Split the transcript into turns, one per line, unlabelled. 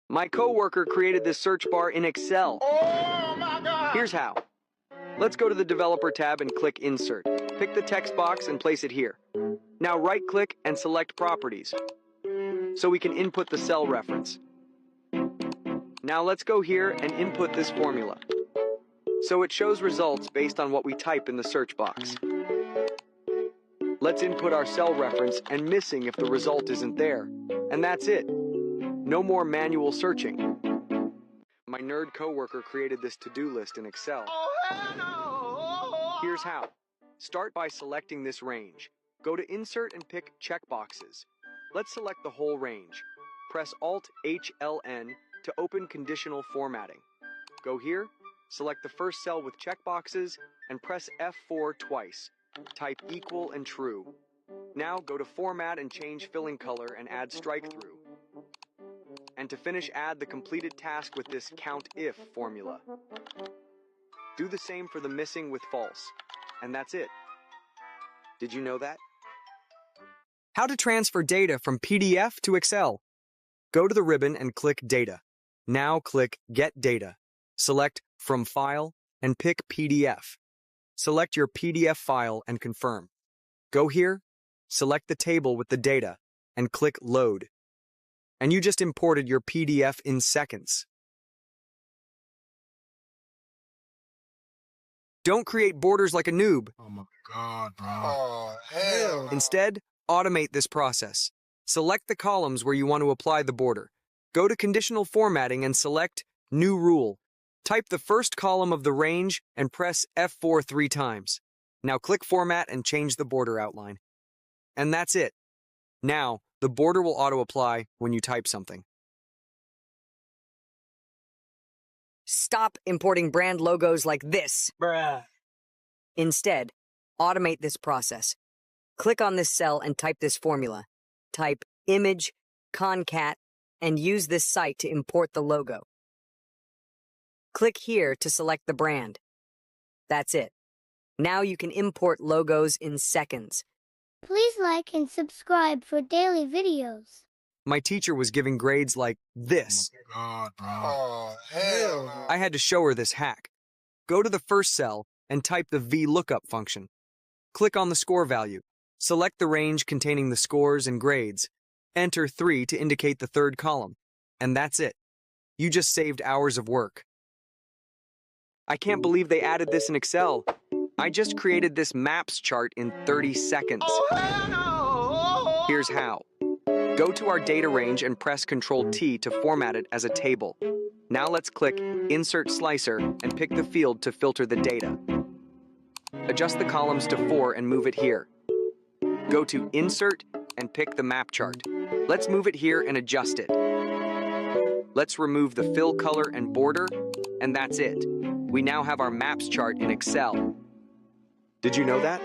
My coworker created this search bar in Excel.
Oh my God!
Here's how. Let's go to the Developer tab and click Insert. Pick the text box and place it here. Now right-click and select Properties, so we can input the cell reference. Now let's go here and input this formula, so it shows results based on what we type in the search box. Let's input our cell reference and missing if the result isn't there. And that's it. No more manual searching. My nerd coworker created this to-do list in Excel.
Oh, hell no!
Here's how. Start by selecting this range. Go to Insert and pick checkboxes. Let's select the whole range. Press Alt-HLN to open conditional formatting. Go here, select the first cell with checkboxes, and press F4 twice. Type equal and true. Now go to Format and change filling color and add strike through. And to finish, add the completed task with this count if formula. Do the same for the missing with false. And that's it. Did you know that? How to transfer data from PDF to Excel. Go to the ribbon and click Data. Now click Get Data. Select From File and pick PDF. Select your PDF file and confirm. Go here, select the table with the data, and click Load. And you just imported your PDF in seconds. Don't create borders like a noob.
Oh my God, bro. Oh, hell.
Instead, automate this process. Select the columns where you want to apply the border. Go to Conditional Formatting and select New Rule. Type the first column of the range and press F4 3 times. Now click Format and change the border outline. And that's it. Now, the border will auto-apply when you type something.
Stop importing brand logos like this.
Bruh.
Instead, automate this process. Click on this cell and type this formula. Type image, concat, and use this site to import the logo. Click here to select the brand. That's it. Now you can import logos in seconds.
Please like and subscribe for daily videos.
My teacher was giving grades like this.
God, bro. Oh, hell.
I had to show her this hack. Go to the first cell and type the VLOOKUP function. Click on the score value. Select the range containing the scores and grades. Enter 3 to indicate the third column. And that's it. You just saved hours of work. I can't believe they added this in Excel. I just created this maps chart in 30 seconds.
Oh, hell no!
Here's how. Go to our data range and press Ctrl-T to format it as a table. Now let's click Insert Slicer and pick the field to filter the data. Adjust the columns to 4 and move it here. Go to Insert and pick the map chart. Let's move it here and adjust it. Let's remove the fill color and border, and that's it. We now have our maps chart in Excel. Did you know that?